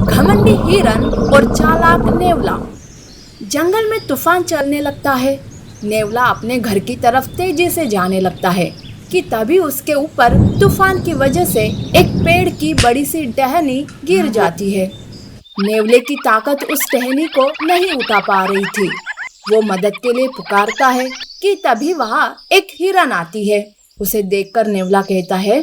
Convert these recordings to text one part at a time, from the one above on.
घमंडी हिरन और चालाक नेवला। जंगल में तूफान चलने लगता है। नेवला अपने घर की तरफ तेजी से जाने लगता है कि तभी उसके ऊपर तूफान की वजह से एक पेड़ की बड़ी सी टहनी गिर जाती है। नेवले की ताकत उस टहनी को नहीं उठा पा रही थी। वो मदद के लिए पुकारता है कि तभी वहाँ एक हिरन आती है। उसे देखकर नेवला कहता है,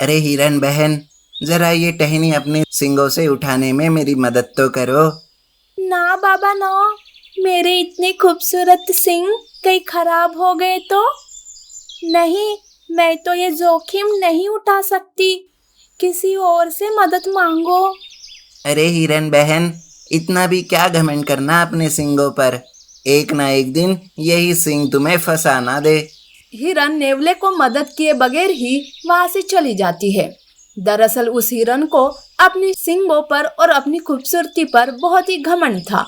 अरे हिरन बहन, जरा ये टहनी अपने सींगों से उठाने में मेरी मदद तो करो। ना बाबा ना, मेरे इतने खूबसूरत सींग कहीं खराब हो गए तो? नहीं, मैं तो ये जोखिम नहीं उठा सकती। किसी और से मदद मांगो। अरे हिरन बहन, इतना भी क्या घमंड करना अपने सींगों पर। एक ना एक दिन यही सींग तुम्हें फंसा ना दे। हिरन नेवले को मदद किए बगैर ही वहाँ से चली जाती है। दरअसल उस हिरन को अपनी सींगों पर और अपनी खूबसूरती पर बहुत ही घमंड था।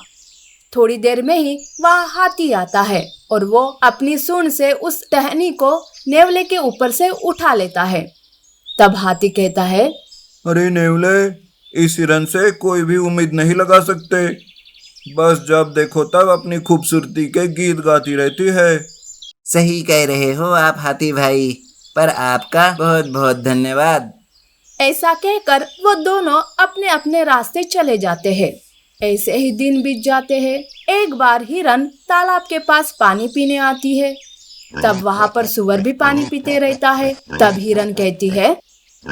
थोड़ी देर में ही वहाँ हाथी आता है और वो अपनी सूंड से उस टहनी को नेवले के ऊपर से उठा लेता है। तब हाथी कहता है, अरे नेवले, इस हिरन से कोई भी उम्मीद नहीं लगा सकते। बस जब देखो तब अपनी खूबसूरती के गीत गाती रहती है। सही कह रहे हो आप हाथी भाई, पर आपका बहुत बहुत धन्यवाद। ऐसा कहकर वो दोनों अपने अपने रास्ते चले जाते हैं। ऐसे ही दिन बीत जाते हैं। एक बार हिरन तालाब के पास पानी पीने आती है। तब वहाँ पर सूअर भी पानी पीते रहता है। तब हिरन कहती है,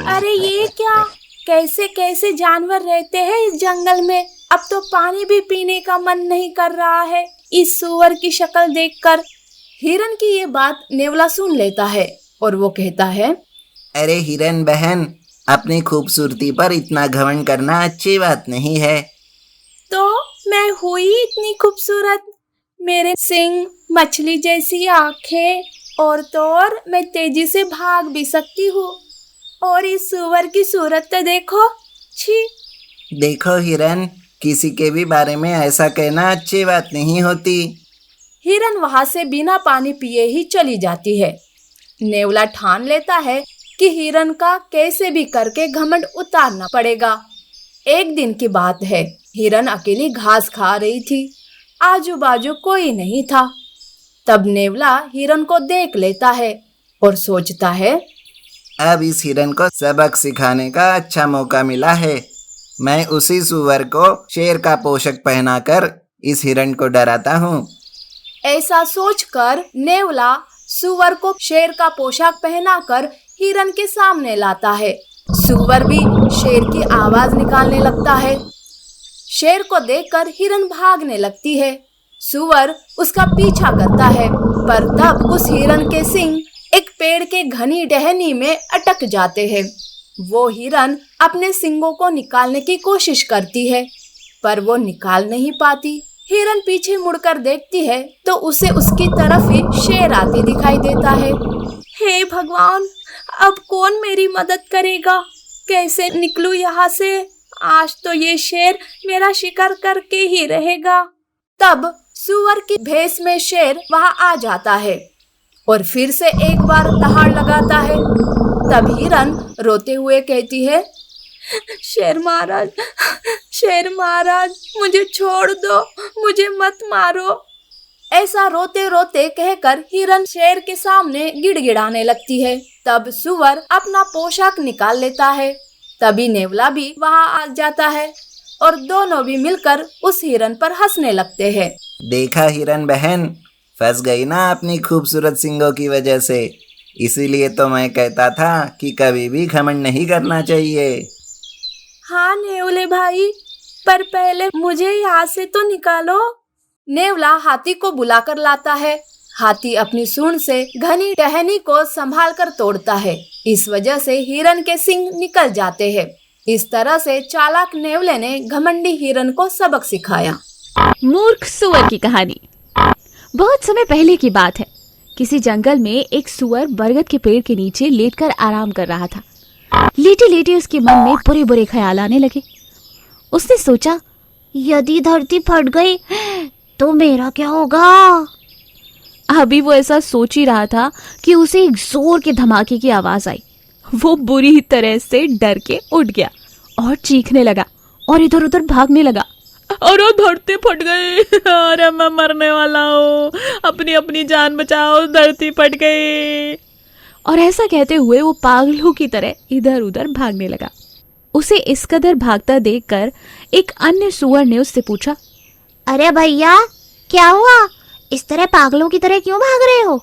अरे ये क्या, कैसे कैसे जानवर रहते हैं इस जंगल में। अब तो पानी भी पीने का मन नहीं कर रहा है इस सूअर की शक्ल देखकर। हिरन की ये बात नेवला सुन लेता है और वो कहता है, अरे हिरन बहन, अपनी खूबसूरती पर इतना घमंड करना अच्छी बात नहीं है। तो मैं हुई इतनी खूबसूरत, मेरे सींग, मछली जैसी आंखें, और तो और मैं तेजी से भाग भी सकती हूँ। और इस सूअर की सूरत तो देखो, छी। देखो हिरन, किसी के भी बारे में ऐसा कहना अच्छी बात नहीं होती। हिरन वहाँ से बिना पानी पिए ही चली जाती है। नेवला ठान लेता है कि हिरन का कैसे भी करके घमंड उतारना पड़ेगा। एक दिन की बात है, हिरन अकेली घास खा रही थी। आजू बाजू कोई नहीं था। तब नेवला हिरन को देख लेता है और सोचता है, अब इस हिरन को सबक सिखाने का अच्छा मौका मिला है। मैं उसी सूअर को शेर का पोशाक पहनाकर इस हिरन को डराता हूँ। ऐसा सोचकर नेवला सूअर को शेर का पोशाक पहनाकर हिरन के सामने लाता है। सूअर भी शेर की आवाज निकालने लगता है। शेर को देखकर हिरन भागने लगती है। सूअर उसका पीछा करता है, पर तब उस हिरन के सींग एक पेड़ के घनी टहनी में अटक जाते हैं। वो हिरन अपने सींगों को निकालने की कोशिश करती है, पर वो निकाल नहीं पाती। हिरन पीछे मुड़कर देखती है तो उसे उसकी तरफ ही शेर आते दिखाई देता है। हे भगवान, अब कौन मेरी मदद करेगा? कैसे निकलूं यहाँ से? आज तो ये शेर मेरा शिकार करके ही रहेगा। तब सूअर की भेष में शेर वहाँ आ जाता है और फिर से एक बार दहाड़ लगाता है। तब हिरन रोते हुए कहती है, शेर महाराज, शेर महाराज, मुझे छोड़ दो, मुझे मत मारो। ऐसा रोते रोते कहकर हिरन शेर के सामने गिड़गिड़ाने लगती है। तब सूअर अपना पोशाक निकाल लेता है। तभी नेवला भी वहाँ आ जाता है और दोनों भी मिलकर उस हिरन पर हंसने लगते हैं। देखा हिरन बहन, फंस गई ना अपनी खूबसूरत सींगों की वजह से। इसीलिए तो मैं कहता था कि कभी भी घमंड नहीं करना चाहिए। हाँ नेवले भाई, पर पहले मुझे यहाँ से तो निकालो। नेवला हाथी को बुलाकर लाता है। हाथी अपनी सूंड से घनी टहनी को संभाल कर तोड़ता है। इस वजह से हिरन के सींग निकल जाते हैं। इस तरह से चालाक नेवले ने घमंडी हिरन को सबक सिखाया। मूर्ख सूअर की कहानी। बहुत समय पहले की बात है। किसी जंगल में एक सूअर बरगद के पेड़ के नीचे लेटकर आराम कर रहा था। लेटे लेटे उसके मन में बुरे बुरे ख्याल आने लगे। उसने सोचा, यदि धरती फट गई तो मेरा क्या होगा? अभी वो ऐसा सोच ही रहा था कि उसे एक जोर के धमाके की आवाज आई वो बुरी तरह से डर के उठ गया और चीखने लगा और इधर उधर भागने लगा। अरे धरती फट गई, अरे मैं मरने वाला हूँ, अपनी अपनी जान बचाओ, धरती फट गई। और ऐसा कहते हुए वो पागलों की तरह इधर उधर भागने लगा। उसे इस कदर भागता देखकर एक अन्य सुअर ने उससे पूछा, अरे भैया क्या हुआ, इस तरह पागलों की तरह क्यों भाग रहे हो?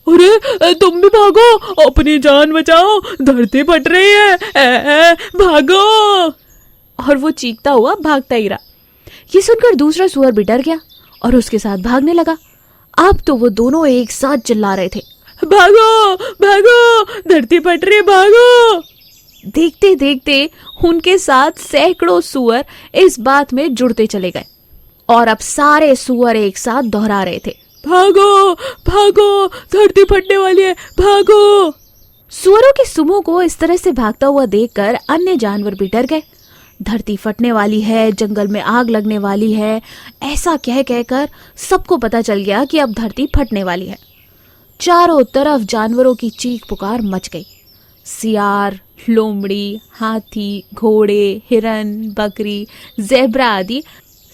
अरे तुम भी भागो, अपनी जान बचाओ, धरती फट रही है, भागो। और वो चीखता हुआ भागता ही रहा। ये सुनकर दूसरा सुअर भी डर गया और उसके साथ भागने लगा। अब तो वो दोनों एक साथ चिल्ला रहे थे, भागो भागो, धरती फट रही, भागो। देखते देखते उनके साथ सैकड़ों सुअर इस बात में जुड़ते चले गए और अब सारे सुअर एक साथ दोहरा रहे थे, भागो भागो, धरती फटने वाली है, भागो। सुअरों के समूह को इस तरह से भागता हुआ देखकर अन्य जानवर भी डर गए। धरती फटने वाली है, जंगल में आग लगने वाली है, ऐसा कह कहकर सबको पता चल गया कि अब धरती फटने वाली है। चारों तरफ जानवरों की चीख पुकार मच गई। सियार, लोमड़ी, हाथी, घोड़े, हिरन, बकरी, ज़ेब्रा आदि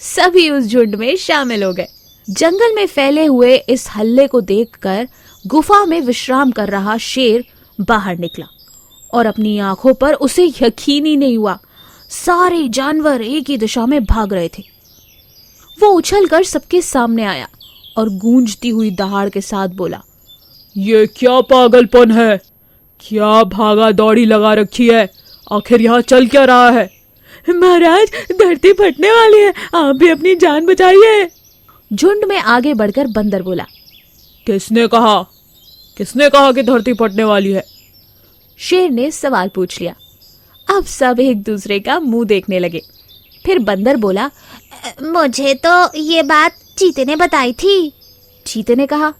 सभी उस झुंड में शामिल हो गए। जंगल में फैले हुए इस हल्ले को देखकर गुफा में विश्राम कर रहा शेर बाहर निकला और अपनी आंखों पर उसे यकीन ही नहीं हुआ, सारे जानवर एक ही दिशा में भाग रहे थे। वो उछलकर सबके सामने आया और गूंजती हुई दहाड़ के साथ बोला, ये क्या पागलपन है, क्या भागा दौड़ी लगा रखी है, आखिर यहाँ चल क्या रहा है? महाराज धरती फटने वाली है, आप भी अपनी जान बचाइए। झुंड में आगे बढ़कर बंदर बोला, किसने कहा कि धरती फटने वाली है? शेर ने सवाल पूछ लिया। अब सब एक दूसरे का मुंह देखने लगे। फिर बंदर बोला, मुझे तो ये बात चीते ने बताई थी। चीते ने कहा,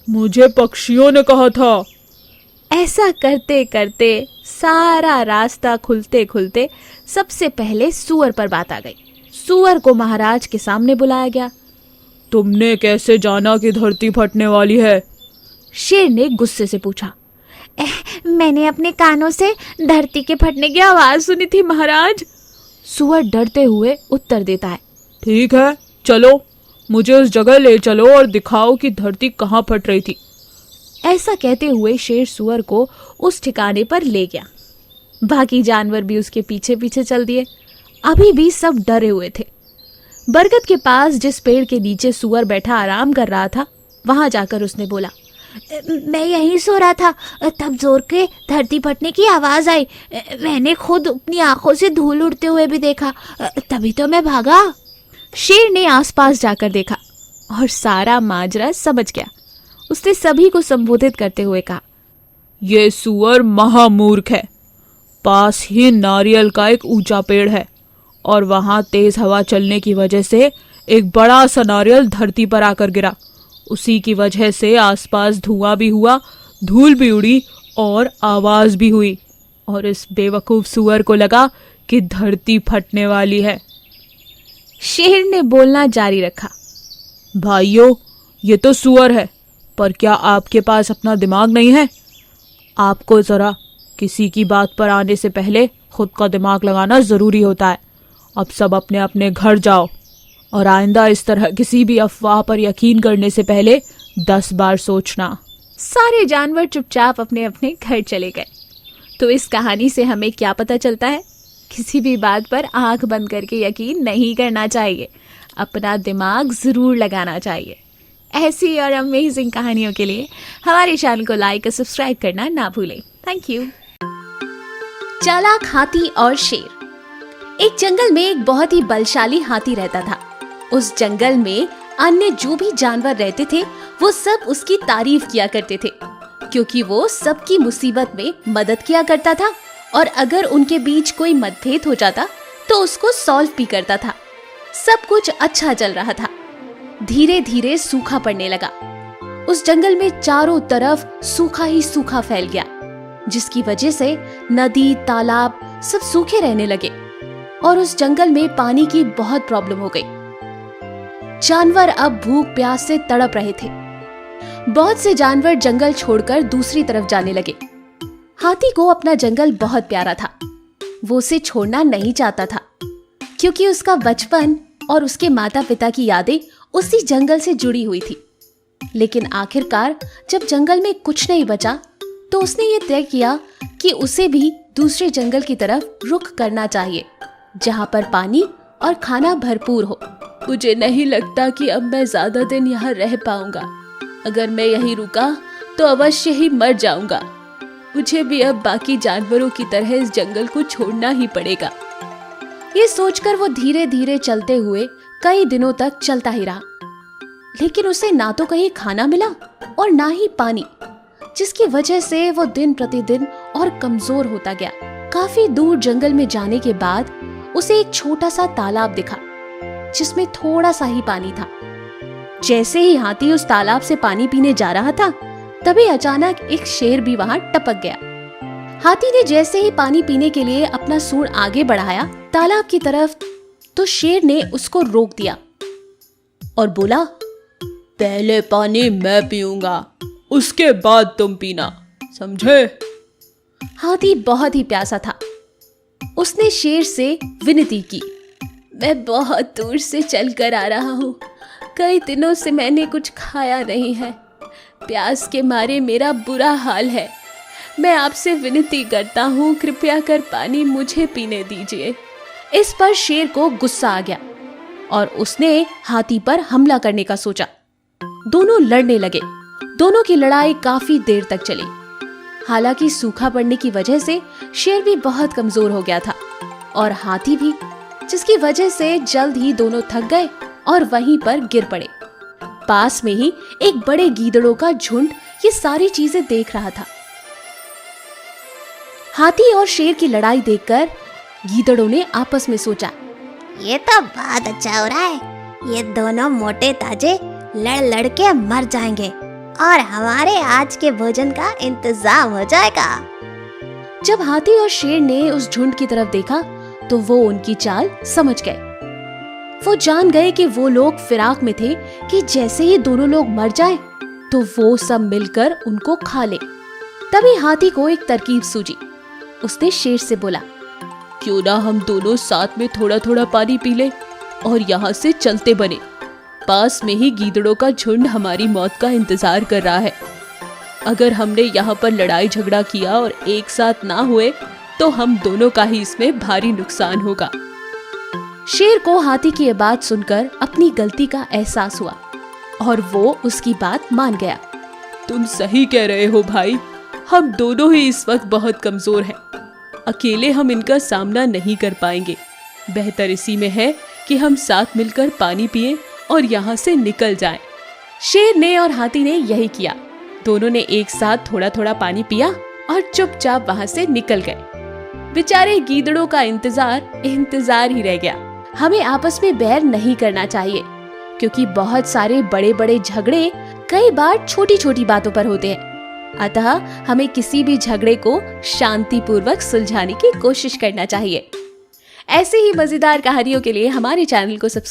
मुझे पक्षियों ने कहा था। ऐसा करते करते सारा रास्ता खुलते खुलते सबसे पहले सुअर पर बात आ गई। सुअर को महाराज के सामने बुलाया गया। तुमने कैसे जाना कि धरती फटने वाली है? शेर ने गुस्से से पूछा। मैंने अपने कानों से धरती के फटने की आवाज सुनी थी महाराज। सुअर डरते हुए उत्तर देता है। ठीक है, चलो मुझे उस जगह ले चलो और दिखाओ कि धरती कहाँ फट रही थी। ऐसा कहते हुए शेर सुअर को उस ठिकाने पर ले गया। बाकी जानवर भी उसके पीछे पीछे चल दिए। अभी भी सब डरे हुए थे। बरगद के पास जिस पेड़ के नीचे सुअर बैठा आराम कर रहा था, वहां जाकर उसने बोला, मैं यहीं सो रहा था, तब जोर के धरती फटने की आवाज आई। मैंने खुद अपनी आंखों से धूल उड़ते हुए भी देखा, तभी तो मैं भागा। शेर ने आसपास जाकर देखा और सारा माजरा समझ गया। उसने सभी को संबोधित करते हुए कहा, ये सुअर महामूर्ख है। पास ही नारियल का एक ऊंचा पेड़ है और वहां तेज हवा चलने की वजह से एक बड़ा सा नारियल धरती पर आकर गिरा। उसी की वजह से आसपास धुआं भी हुआ, धूल भी उड़ी और आवाज भी हुई, और इस बेवकूफ सुअर को लगा कि धरती फटने वाली है। शेर ने बोलना जारी रखा, भाइयों, ये तो सुअर है, पर क्या आपके पास अपना दिमाग नहीं है? आपको जरा किसी की बात पर आने से पहले खुद का दिमाग लगाना जरूरी होता है। अब सब अपने अपने घर जाओ और आइंदा इस तरह किसी भी अफवाह पर यकीन करने से पहले 10 बार सोचना। सारे जानवर चुपचाप अपने अपने घर चले गए। तो इस कहानी से हमें क्या पता चलता है? किसी भी बात पर आंख बंद करके यकीन नहीं करना चाहिए, अपना दिमाग जरूर लगाना चाहिए। ऐसी और अमेजिंग कहानियों के लिए हमारे चैनल को लाइक और सब्सक्राइब करना ना भूलें। Thank you. चालाक हाथी और शेर। एक जंगल में एक बहुत ही बलशाली हाथी रहता था। उस जंगल में अन्य जो भी जानवर रहते थे वो सब उसकी तारीफ किया करते थे, क्योंकि वो सबकी मुसीबत में मदद किया करता था और अगर उनके बीच कोई मतभेद हो जाता तो उसको सॉल्व भी करता था। सब कुछ अच्छा चल रहा था। धीरे धीरे सूखा पड़ने लगा। उस जंगल में चारों तरफ सूखा ही सूखा फैल गया, जिसकी वजह से नदी, तालाब सब सूखे रहने लगे और उस जंगल में पानी की बहुत प्रॉब्लम हो गई। जानवर अब भूख प्यास से तड़प रहे थे। बहुत से जानवर जंगल छोड़कर दूसरी तरफ जाने लगे। हाथी को अपना जंगल बहुत प्यारा था। वो उसे छोड़ना नहीं चाहता था क्योंकि उसका बचपन और उसके माता पिता की यादें उसी जंगल से जुड़ी हुई थी। लेकिन आखिरकार जब जंगल में कुछ नहीं बचा तो उसने ये तय किया कि उसे भी दूसरे जंगल की तरफ रुख करना चाहिए जहाँ पर पानी और खाना भरपूर हो। मुझे नहीं लगता कि अब मैं ज्यादा दिन यहाँ रह पाऊंगा। अगर मैं यहीं रुका तो अवश्य ही मर जाऊंगा। मुझे भी अब बाकी जानवरों की तरह इस जंगल को छोड़ना ही पड़ेगा। ये सोचकर वो धीरे धीरे चलते हुए कई दिनों तक चलता ही रहा, लेकिन उसे ना तो कहीं खाना मिला और ना ही पानी, जिसकी वजह से वो दिन प्रतिदिन और कमजोर होता गया। काफी दूर जंगल में जाने के बाद उसे एक छोटा सा तालाब दिखा जिसमें थोड़ा सा ही पानी था। जैसे ही हाथी उस तालाब से पानी पीने जा रहा था तभी अचानक एक शेर भी वहां टपक गया। हाथी ने जैसे ही पानी पीने के लिए अपना सूंड आगे बढ़ाया तालाब की तरफ तो शेर ने उसको रोक दिया और बोला, पहले पानी मैं पीऊंगा, उसके बाद तुम पीना, समझे? हाथी बहुत ही प्यासा था। उसने शेर से विनती की, मैं बहुत दूर से चलकर आ रहा हूँ। कई दिनों से मैंने कुछ खाया नहीं है। प्यास के मारे मेरा बुरा हाल है। मैं आपसे विनती करता हूँ, कृपया कर पानी मुझे पीने दीजिए। इस पर शेर को गुस्सा आ गया और उसने हाथी पर हमला करने का सोचा। दोनों लड़ने लगे। दोनों की लड़ाई काफी देर तक चली। हालांकि सूखा पड़ने की वजह से शेर भी बहुत कमजोर हो गया था और हाथी भी, जिसकी वजह से जल्द ही दोनों थक गए और वहीं पर गिर पड़े। पास में ही एक बड़े गीदड़ों का झुंड ये सारी चीजें देख रहा था। हाथी और शेर की लड़ाई देखकर गीदड़ों ने आपस में सोचा, ये तो बहुत अच्छा हो रहा है। ये दोनों मोटे ताजे लड़ लड़ के मर जाएंगे और हमारे आज के भोजन का इंतजाम हो जाएगा। जब हाथी और शेर ने उस झुंड की तरफ देखा तो वो उनकी चाल समझ गए। वो जान गए कि वो लोग फिराक में थे कि जैसे ही दोनों लोग मर जाएं तो वो सब मिलकर उनको खा ले। तभी हाथी को एक तरकीब सूझी। उसने शेर से बोला, क्यों ना हम दोनों साथ में थोड़ा थोड़ा पानी पी लें और यहाँ से चलते बने। पास में ही गीदड़ों का झुंड हमारी मौत का इंतजार कर रहा है। अगर हमने यहाँ पर लड़ाई झगड़ा किया और एक साथ ना हुए तो हम दोनों का ही इसमें भारी नुकसान होगा। शेर को हाथी की ये बात सुनकर अपनी गलती का एहसास हुआ और वो उसकी बात मान गया। तुम सही कह रहे हो भाई, हम दोनों ही इस वक्त बहुत कमजोर हैं। अकेले हम इनका सामना नहीं कर पाएंगे। बेहतर इसी में है कि हम साथ मिलकर पानी पिएं और यहाँ से निकल जाएं। शेर ने और हाथी ने यही किया। दोनों ने एक साथ थोड़ा थोड़ा पानी पिया और चुपचाप वहां से निकल गए। बेचारे गीदड़ों का इंतजार ही रह गया। हमें आपस में बैर नहीं करना चाहिए क्योंकि बहुत सारे बड़े बड़े झगड़े कई बार छोटी छोटी बातों पर होते हैं। अतः हमें किसी भी झगड़े को शांतिपूर्वक सुलझाने की कोशिश करना चाहिए। ऐसे ही मजेदार कहानियों के लिए हमारे चैनल को सब्सक्राइब